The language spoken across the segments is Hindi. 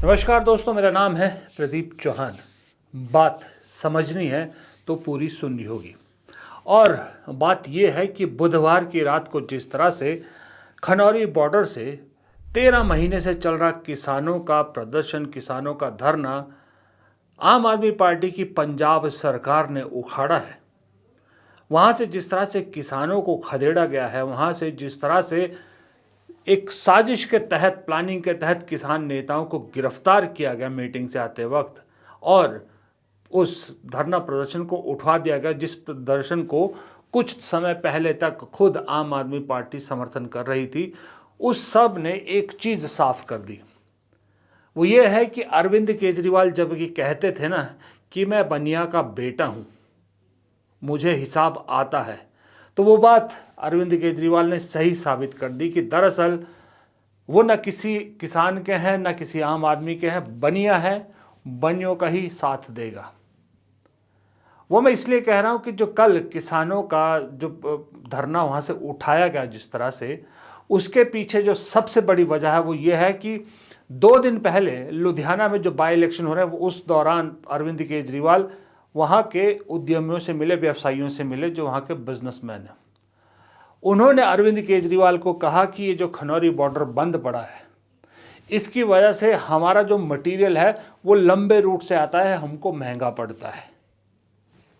नमस्कार दोस्तों, मेरा नाम है प्रदीप चौहान। बात समझनी है तो पूरी सुननी होगी। और बात यह है कि बुधवार की रात को जिस तरह से खनौरी बॉर्डर से 13 महीने से चल रहा किसानों का प्रदर्शन, किसानों का धरना आम आदमी पार्टी की पंजाब सरकार ने उखाड़ा है। वहाँ से जिस तरह से किसानों को खदेड़ा गया है, वहाँ से जिस तरह से एक साजिश के तहत, प्लानिंग के तहत किसान नेताओं को गिरफ्तार किया गया मीटिंग से आते वक्त, और उस धरना प्रदर्शन को उठवा दिया गया जिस प्रदर्शन को कुछ समय पहले तक खुद आम आदमी पार्टी समर्थन कर रही थी। उस सब ने एक चीज़ साफ कर दी। वो ये है कि अरविंद केजरीवाल जब ये कहते थे ना कि मैं बनिया का बेटा हूँ, मुझे हिसाब आता है, तो वो बात अरविंद केजरीवाल ने सही साबित कर दी कि दरअसल वो न किसी किसान के हैं, न किसी आम आदमी के हैं, बनिया है, बनियों का ही साथ देगा। वो मैं इसलिए कह रहा हूँ कि जो कल किसानों का जो धरना वहाँ से उठाया गया जिस तरह से, उसके पीछे जो सबसे बड़ी वजह है वो ये है कि 2 दिन पहले लुधियाना में जो बाई इलेक्शन हो रहे हैं, वो उस दौरान अरविंद केजरीवाल वहाँ के उद्यमियों से मिले, व्यवसायियों से मिले जो वहाँ के बिजनेसमैन हैं। उन्होंने अरविंद केजरीवाल को कहा कि ये जो खनौरी बॉर्डर बंद पड़ा है, इसकी वजह से हमारा जो मटेरियल है वो लंबे रूट से आता है, हमको महंगा पड़ता है।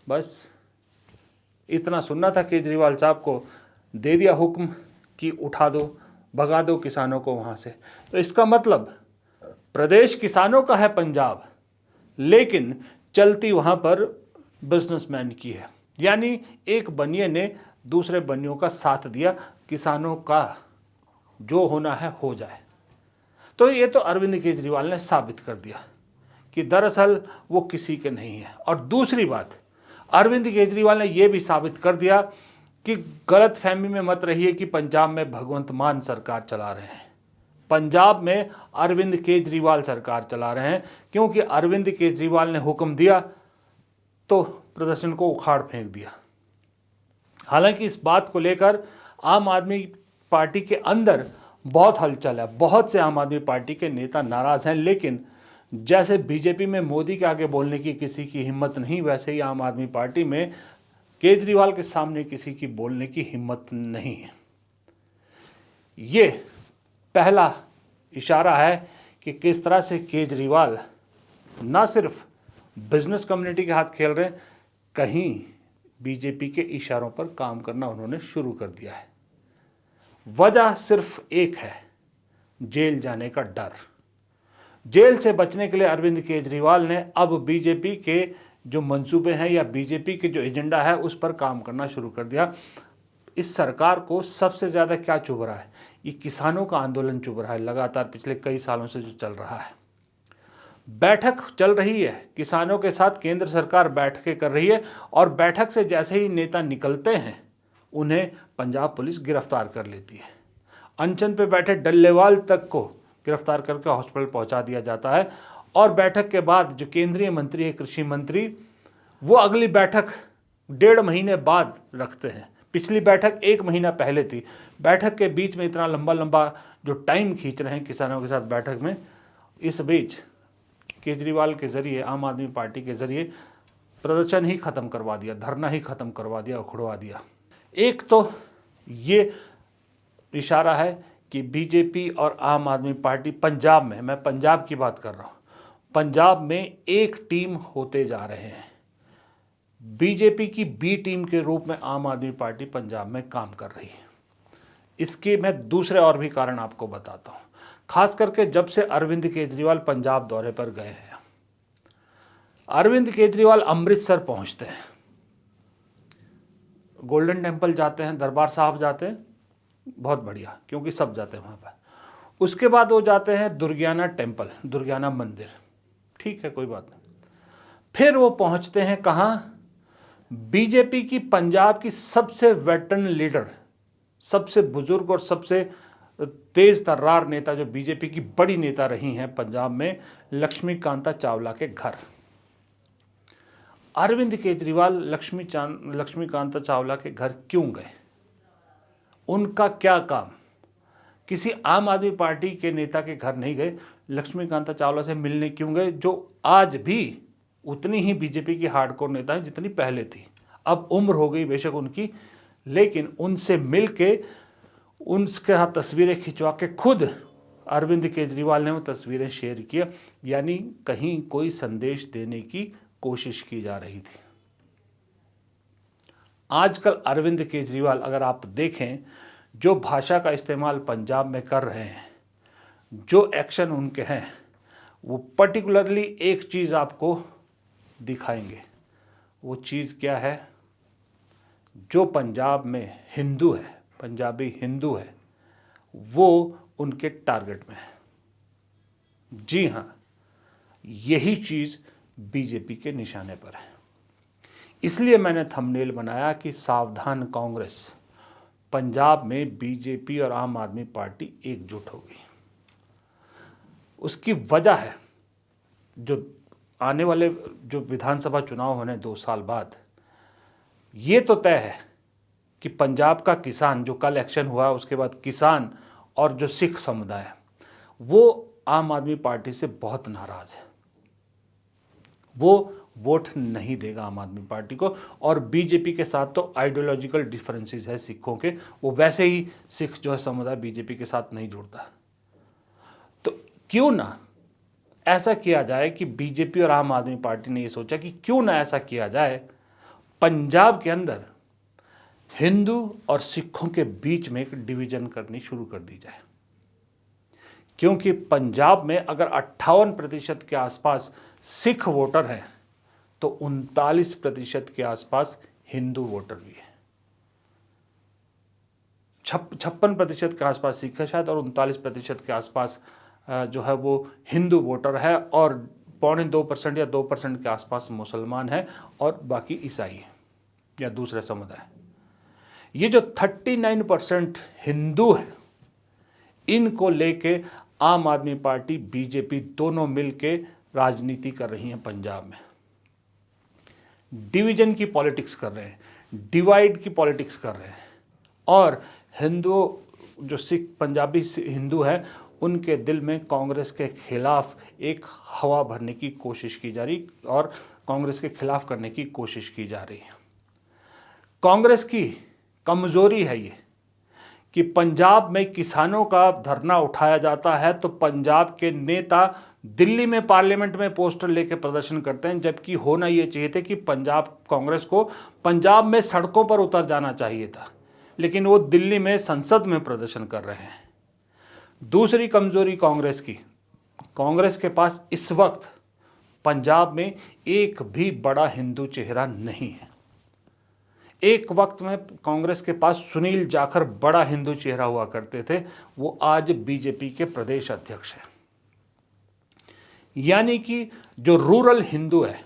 बस इतना सुनना था केजरीवाल साहब को, दे दिया हुक्म कि उठा दो, भगा दो किसानों को वहाँ से। तो इसका मतलब प्रदेश किसानों का है पंजाब, लेकिन चलती वहाँ पर बिजनेसमैन की है। यानी एक बनिए ने दूसरे बनियों का साथ दिया, किसानों का जो होना है हो जाए। तो ये तो अरविंद केजरीवाल ने साबित कर दिया कि दरअसल वो किसी के नहीं है। और दूसरी बात, अरविंद केजरीवाल ने यह भी साबित कर दिया कि गलत फहमी में मत रहिए कि पंजाब में भगवंत मान सरकार चला रहे हैं। पंजाब में अरविंद केजरीवाल सरकार चला रहे हैं, क्योंकि अरविंद केजरीवाल ने हुक्म दिया तो प्रदर्शन को उखाड़ फेंक दिया। हालांकि इस बात को लेकर आम आदमी पार्टी के अंदर बहुत हलचल है, बहुत से आम आदमी पार्टी के नेता नाराज हैं, लेकिन जैसे बीजेपी में मोदी के आगे बोलने की किसी की हिम्मत नहीं, वैसे ही आम आदमी पार्टी में केजरीवाल के सामने किसी की बोलने की हिम्मत नहीं है। ये पहला इशारा है कि किस तरह से केजरीवाल ना सिर्फ बिजनेस कम्युनिटी के हाथ खेल रहे हैं, कहीं बीजेपी के इशारों पर काम करना उन्होंने शुरू कर दिया है। वजह सिर्फ एक है, जेल जाने का डर। जेल से बचने के लिए अरविंद केजरीवाल ने अब बीजेपी के जो मंसूबे हैं या बीजेपी के जो एजेंडा है उस पर काम करना शुरू कर दिया। इस सरकार को सबसे ज़्यादा क्या चुभ रहा है? ये किसानों का आंदोलन चुभ रहा है, लगातार पिछले कई सालों से जो चल रहा है। बैठक चल रही है, किसानों के साथ केंद्र सरकार बैठकें कर रही है, और बैठक से जैसे ही नेता निकलते हैं उन्हें पंजाब पुलिस गिरफ्तार कर लेती है। अनशन पे बैठे डल्लेवाल तक को गिरफ्तार करके हॉस्पिटल पहुंचा दिया जाता है। और बैठक के बाद जो केंद्रीय मंत्री है, कृषि मंत्री, वो अगली बैठक 1.5 महीने बाद रखते हैं। पिछली बैठक 1 महीना पहले थी। बैठक के बीच में इतना लंबा लंबा जो टाइम खींच रहे हैं किसानों के साथ बैठक में, इस बीच केजरीवाल के ज़रिए, आम आदमी पार्टी के ज़रिए प्रदर्शन ही ख़त्म करवा दिया, धरना ही ख़त्म करवा दिया, उखड़वा दिया। एक तो ये इशारा है कि बीजेपी और आम आदमी पार्टी पंजाब में, मैं पंजाब की बात कर रहा हूँ, पंजाब में एक टीम होते जा रहे हैं। बीजेपी की बी टीम के रूप में आम आदमी पार्टी पंजाब में काम कर रही है। इसके मैं दूसरे और भी कारण आपको बताता हूँ। खास करके जब से अरविंद केजरीवाल पंजाब दौरे पर गए हैं, अरविंद केजरीवाल अमृतसर पहुँचते हैं, गोल्डन टेम्पल जाते हैं, दरबार साहब जाते हैं, बहुत बढ़िया, क्योंकि सब जाते हैं वहाँ पर। उसके बाद वो जाते हैं दुर्गियाना टेम्पल, दुर्गियाना मंदिर, ठीक है, कोई बात नहीं। फिर वो पहुँचते हैं कहाँ? बीजेपी की पंजाब की सबसे वेटरन लीडर, सबसे बुजुर्ग और सबसे तेज तर्रार नेता, जो बीजेपी की बड़ी नेता रही हैं पंजाब में, लक्ष्मीकांता चावला के घर। अरविंद केजरीवाल लक्ष्मीकांता चावला के घर क्यों गए? उनका क्या काम? किसी आम आदमी पार्टी के नेता के घर नहीं गए, लक्ष्मीकांता चावला से मिलने क्यों गए, जो आज भी उतनी ही बीजेपी की हार्डकोर नेता है जितनी पहले थी। अब उम्र हो गई बेशक उनकी, लेकिन उनसे मिल के उनके साथ तस्वीरें खिंचवा के खुद अरविंद केजरीवाल ने वो तस्वीरें शेयर की, यानी कहीं कोई संदेश देने की कोशिश की जा रही थी। आजकल अरविंद केजरीवाल अगर आप देखें, जो भाषा का इस्तेमाल पंजाब में कर रहे हैं, जो एक्शन उनके हैं, वो पर्टिकुलरली एक चीज़ आपको दिखाएंगे। वो चीज़ क्या है? जो पंजाब में हिंदू है, पंजाबी हिंदू है, वो उनके टारगेट में है। जी हाँ, यही चीज़ बीजेपी के निशाने पर है। इसलिए मैंने थंबनेल बनाया कि सावधान कांग्रेस, पंजाब में बीजेपी और आम आदमी पार्टी एकजुट हो गई। उसकी वजह है, जो आने वाले जो विधानसभा चुनाव होने 2 साल बाद, ये तो तय है कि पंजाब का किसान, जो कल इलेक्शन हुआ उसके बाद किसान और जो सिख समुदाय है, वो आम आदमी पार्टी से बहुत नाराज है। वो वोट नहीं देगा आम आदमी पार्टी को। और बीजेपी के साथ तो आइडियोलॉजिकल डिफरेंसेस है सिखों के, वो वैसे ही सिख जो है समुदाय बीजेपी के साथ नहीं जुड़ता। तो क्यों ना ऐसा किया जाए कि बीजेपी और आम आदमी पार्टी ने ये सोचा कि क्यों ना ऐसा किया जाए, पंजाब के अंदर हिंदू और सिखों के बीच में एक डिवीजन करनी शुरू कर दी जाए। क्योंकि पंजाब में अगर 58% के आसपास सिख वोटर हैं, तो 39% के आसपास हिंदू वोटर भी है। 56% के आसपास सिख है शायद, और 39% के आसपास जो है वो हिंदू वोटर है, और 2.25% या 2% के आसपास मुसलमान है, और बाकी ईसाई है या दूसरे समुदाय। ये जो 39% हिंदू है, इनको लेके आम आदमी पार्टी, बीजेपी दोनों मिलके राजनीति कर रही हैं पंजाब में। डिवीजन की पॉलिटिक्स कर रहे हैं, डिवाइड की पॉलिटिक्स कर रहे हैं, और हिंदू जो सिख पंजाबी हिंदू हैं, उनके दिल में कांग्रेस के खिलाफ एक हवा भरने की कोशिश की जा रही और कांग्रेस के खिलाफ करने की कोशिश की जा रही है। कांग्रेस की कमजोरी है ये कि पंजाब में किसानों का धरना उठाया जाता है तो पंजाब के नेता दिल्ली में पार्लियामेंट में पोस्टर लेके प्रदर्शन करते हैं, जबकि होना ये चाहिए था कि पंजाब कांग्रेस को पंजाब में सड़कों पर उतर जाना चाहिए था, लेकिन वो दिल्ली में संसद में प्रदर्शन कर रहे हैं। दूसरी कमजोरी कांग्रेस की, कांग्रेस के पास इस वक्त पंजाब में एक भी बड़ा हिंदू चेहरा नहीं है। एक वक्त में कांग्रेस के पास सुनील जाखड़ बड़ा हिंदू चेहरा हुआ करते थे, वो आज बीजेपी के प्रदेश अध्यक्ष हैं। यानी कि जो रूरल हिंदू है,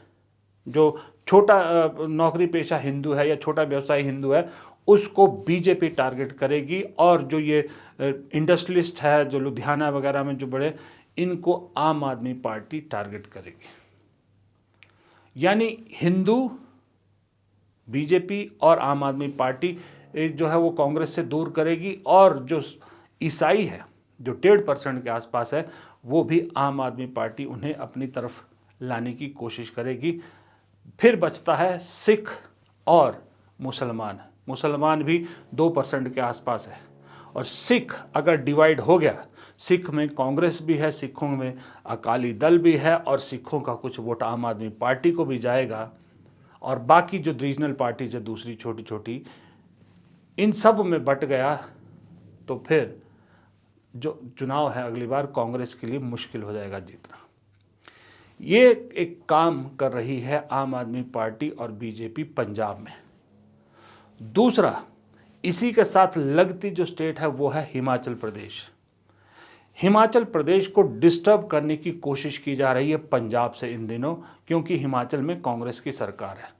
जो छोटा नौकरी पेशा हिंदू है या छोटा व्यवसायी हिंदू है, उसको बीजेपी टारगेट करेगी, और जो ये इंडस्ट्रियलिस्ट है जो लुधियाना वगैरह में जो बड़े, इनको आम आदमी पार्टी टारगेट करेगी। यानी हिंदू, बीजेपी और आम आदमी पार्टी जो है वो कांग्रेस से दूर करेगी, और जो ईसाई है जो 1.5% के आसपास है, वो भी आम आदमी पार्टी उन्हें अपनी तरफ लाने की कोशिश करेगी। फिर बचता है सिख और मुसलमान। मुसलमान भी 2% के आसपास है, और सिख अगर डिवाइड हो गया, सिख में कांग्रेस भी है, सिखों में अकाली दल भी है, और सिखों का कुछ वोट आम आदमी पार्टी को भी जाएगा, और बाकी जो रीजनल पार्टीज है दूसरी छोटी छोटी, इन सब में बट गया, तो फिर जो चुनाव है अगली बार कांग्रेस के लिए मुश्किल हो जाएगा जीतना। ये एक काम कर रही है आम आदमी पार्टी और बीजेपी पंजाब में। दूसरा, इसी के साथ लगती जो स्टेट है वो है हिमाचल प्रदेश। हिमाचल प्रदेश को डिस्टर्ब करने की कोशिश की जा रही है पंजाब से इन दिनों, क्योंकि हिमाचल में कांग्रेस की सरकार है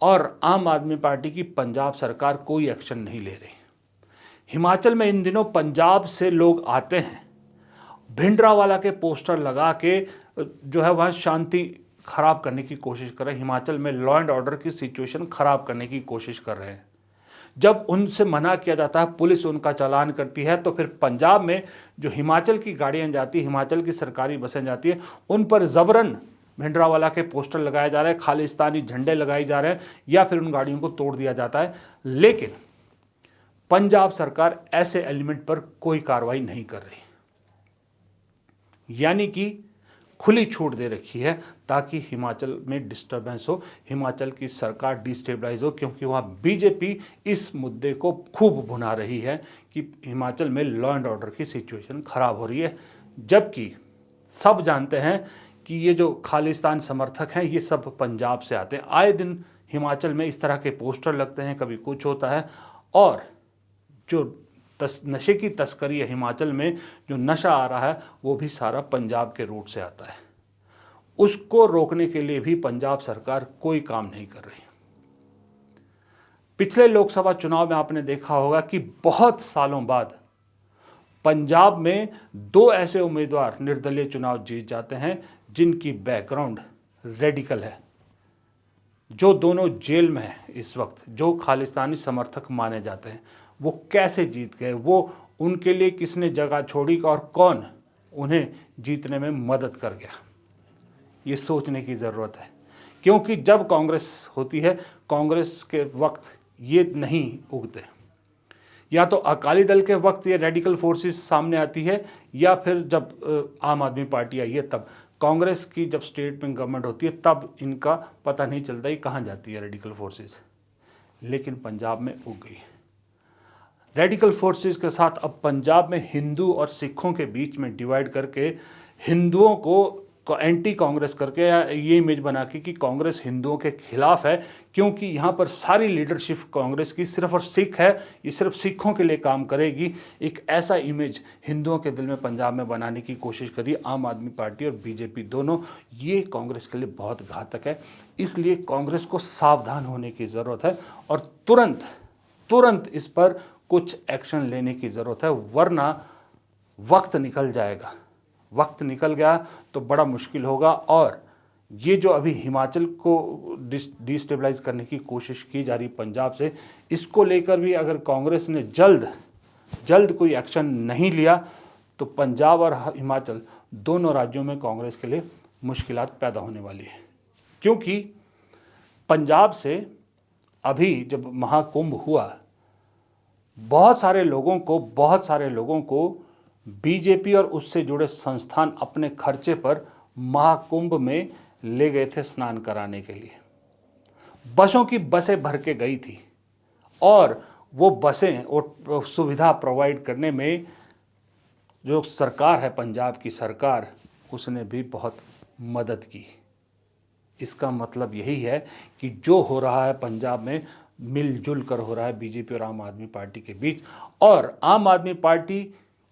और आम आदमी पार्टी की पंजाब सरकार कोई एक्शन नहीं ले रही। हिमाचल में इन दिनों पंजाब से लोग आते हैं, भिंडरावाला के पोस्टर लगा के जो है वहाँ शांति खराब करने की कोशिश कर रहे हैं। हिमाचल में लॉ एंड ऑर्डर की सिचुएशन खराब करने की कोशिश कर रहे हैं। जब उनसे मना किया जाता है, पुलिस उनका चालान करती है, तो फिर पंजाब में जो हिमाचल की गाड़ियाँ जाती, हिमाचल की सरकारी बसें जाती है, उन पर ज़बरन भिंडरावाला के पोस्टर लगाए जा रहे हैं, खालिस्तानी झंडे लगाए जा रहे हैं, या फिर उन गाड़ियों को तोड़ दिया जाता है। लेकिन पंजाब सरकार ऐसे एलिमेंट पर कोई कार्रवाई नहीं कर रही, यानी कि खुली छूट दे रखी है ताकि हिमाचल में डिस्टर्बेंस हो, हिमाचल की सरकार डिस्टेबलाइज हो, क्योंकि वहाँ बीजेपी इस मुद्दे को खूब भुना रही है कि हिमाचल में लॉ एंड ऑर्डर की सिचुएशन खराब हो रही है। जबकि सब जानते हैं कि ये जो खालिस्तान समर्थक हैं ये सब पंजाब से आते हैं। आए दिन हिमाचल में इस तरह के पोस्टर लगते हैं, कभी कुछ होता है, और जो नशे की तस्करी है हिमाचल में, जो नशा आ रहा है वो भी सारा पंजाब के रूट से आता है। उसको रोकने के लिए भी पंजाब सरकार कोई काम नहीं कर रही। पिछले लोकसभा चुनाव में आपने देखा होगा कि बहुत सालों बाद पंजाब में 2 ऐसे उम्मीदवार निर्दलीय चुनाव जीत जाते हैं जिनकी बैकग्राउंड रेडिकल है, जो दोनों जेल में हैं इस वक्त, जो खालिस्तानी समर्थक माने जाते हैं। वो कैसे जीत गए, वो उनके लिए किसने जगह छोड़ी और कौन उन्हें जीतने में मदद कर गया, ये सोचने की ज़रूरत है। क्योंकि जब कांग्रेस होती है, कांग्रेस के वक्त ये नहीं उगते, या तो अकाली दल के वक्त ये रेडिकल फोर्सेस सामने आती है, या फिर जब आम आदमी पार्टी आई है तब। कांग्रेस की जब स्टेट में गवर्नमेंट होती है तब इनका पता नहीं चलता ही कहाँ जाती है रेडिकल फोर्सेस, लेकिन पंजाब में उग गई। रेडिकल फोर्सेस के साथ अब पंजाब में हिंदू और सिखों के बीच में डिवाइड करके, हिंदुओं को एंटी कांग्रेस करके, ये इमेज बना के कि कांग्रेस हिंदुओं के खिलाफ है, क्योंकि यहाँ पर सारी लीडरशिप कांग्रेस की सिर्फ और सिख है, ये सिर्फ सिखों के लिए काम करेगी। एक ऐसा इमेज हिंदुओं के दिल में पंजाब में बनाने की कोशिश करी आम आदमी पार्टी और बीजेपी दोनों। ये कांग्रेस के लिए बहुत घातक है, इसलिए कांग्रेस को सावधान होने की ज़रूरत है और तुरंत इस पर कुछ एक्शन लेने की ज़रूरत है, वरना वक्त निकल जाएगा। वक्त निकल गया तो बड़ा मुश्किल होगा। और ये जो अभी हिमाचल को डिस्टेबलाइज करने की कोशिश की जा रही पंजाब से, इसको लेकर भी अगर कांग्रेस ने जल्द कोई एक्शन नहीं लिया तो पंजाब और हिमाचल दोनों राज्यों में कांग्रेस के लिए मुश्किलात पैदा होने वाली है। क्योंकि पंजाब से अभी जब महाकुंभ हुआ, बहुत सारे लोगों को बीजेपी और उससे जुड़े संस्थान अपने खर्चे पर महाकुंभ में ले गए थे स्नान कराने के लिए। बसों की बसें भर के गई थी और वो बसें और सुविधा प्रोवाइड करने में जो सरकार है, पंजाब की सरकार, उसने भी बहुत मदद की। इसका मतलब यही है कि जो हो रहा है पंजाब में मिलजुल कर हो रहा है बीजेपी और आम आदमी पार्टी के बीच। और आम आदमी पार्टी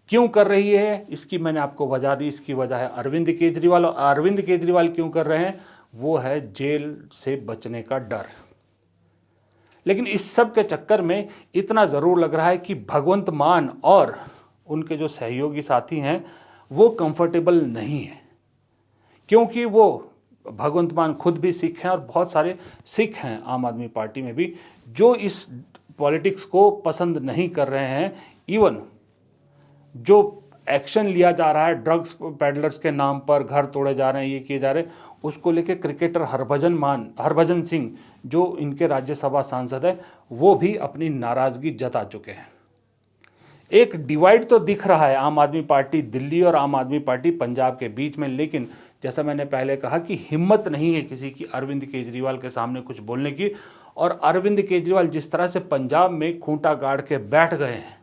क्यों कर रही है, इसकी मैंने आपको वजह दी। इसकी वजह है अरविंद केजरीवाल। और अरविंद केजरीवाल क्यों कर रहे हैं, वो है जेल से बचने का डर। लेकिन इस सब के चक्कर में इतना ज़रूर लग रहा है कि भगवंत मान और उनके जो सहयोगी साथी हैं वो कंफर्टेबल नहीं है, क्योंकि वो भगवंत मान खुद भी सिख हैं और बहुत सारे सिख हैं आम आदमी पार्टी में भी जो इस पॉलिटिक्स को पसंद नहीं कर रहे हैं। इवन जो एक्शन लिया जा रहा है ड्रग्स पेडलर्स के नाम पर, घर तोड़े जा रहे हैं, ये किए जा रहे हैं, उसको लेके क्रिकेटर हरभजन सिंह जो इनके राज्यसभा सांसद है, वो भी अपनी नाराज़गी जता चुके हैं। एक डिवाइड तो दिख रहा है आम आदमी पार्टी दिल्ली और आम आदमी पार्टी पंजाब के बीच में, लेकिन जैसा मैंने पहले कहा कि हिम्मत नहीं है किसी की अरविंद केजरीवाल के सामने कुछ बोलने की। और अरविंद केजरीवाल जिस तरह से पंजाब में खूंटा गाड़ के बैठ गए हैं,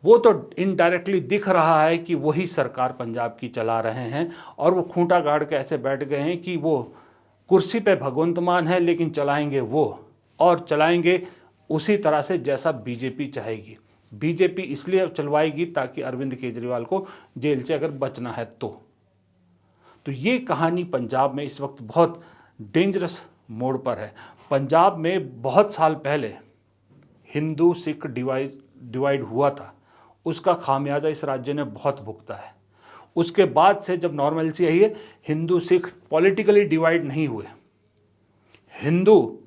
वो तो इनडायरेक्टली दिख रहा है कि वही सरकार पंजाब की चला रहे हैं। और वो खूंटा गाड़ के ऐसे बैठ गए हैं कि वो कुर्सी पे भगवंत मान है, लेकिन चलाएंगे वो, और चलाएंगे उसी तरह से जैसा बीजेपी चाहेगी। बीजेपी इसलिए चलवाएगी ताकि अरविंद केजरीवाल को जेल से अगर बचना है तो ये कहानी पंजाब में इस वक्त बहुत डेंजरस मोड़ पर है। पंजाब में बहुत साल पहले हिंदू सिख डिवाइड हुआ था, उसका खामियाजा इस राज्य ने बहुत भुगता है। उसके बाद से जब नॉर्मलसी आई है, हिंदू सिख पॉलिटिकली डिवाइड नहीं हुए। हिंदू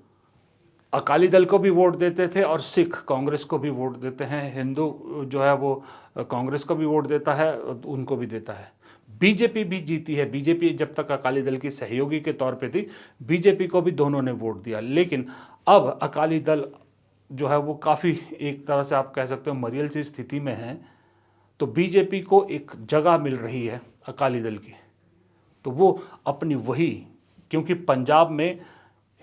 अकाली दल को भी वोट देते थे और सिख कांग्रेस को भी वोट देते हैं, हिंदू जो है वो कांग्रेस को भी वोट देता है, उनको भी देता है। बीजेपी भी जीती है। बीजेपी जब तक अकाली दल की सहयोगी के तौर पे थी, बीजेपी को भी दोनों ने वोट दिया। लेकिन अब अकाली दल जो है वो काफ़ी, एक तरह से आप कह सकते हो, मरियल सी स्थिति में है। तो बीजेपी को एक जगह मिल रही है अकाली दल की, तो वो अपनी वही, क्योंकि पंजाब में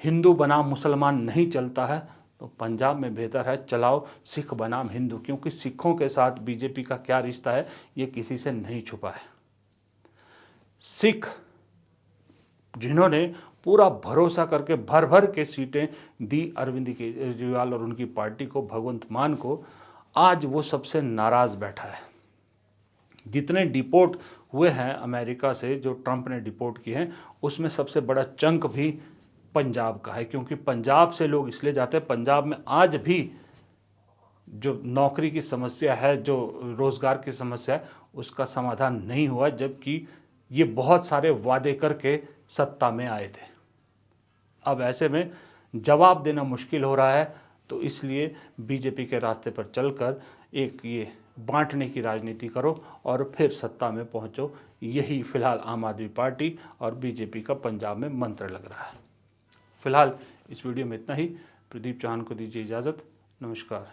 हिंदू बनाम मुसलमान नहीं चलता है, तो पंजाब में बेहतर है चलाओ सिख बनाम हिंदू, क्योंकि सिखों के साथ बीजेपी का क्या रिश्ता है ये किसी से नहीं छुपा है। सिख जिन्होंने पूरा भरोसा करके भर भर के सीटें दी अरविंद केजरीवाल और उनकी पार्टी को, भगवंत मान को, आज वो सबसे नाराज़ बैठा है। जितने डिपोर्ट हुए हैं अमेरिका से, जो ट्रंप ने डिपोर्ट किए हैं, उसमें सबसे बड़ा चंक भी पंजाब का है, क्योंकि पंजाब से लोग इसलिए जाते हैं। पंजाब में आज भी जो नौकरी की समस्या है, जो रोज़गार की समस्या है, उसका समाधान नहीं हुआ, जबकि ये बहुत सारे वादे करके सत्ता में आए थे। अब ऐसे में जवाब देना मुश्किल हो रहा है, तो इसलिए बीजेपी के रास्ते पर चलकर एक ये बांटने की राजनीति करो और फिर सत्ता में पहुंचो। यही फिलहाल आम आदमी पार्टी और बीजेपी का पंजाब में मंत्र लग रहा है। फिलहाल इस वीडियो में इतना ही। प्रदीप चौहान को दीजिए इजाज़त। नमस्कार।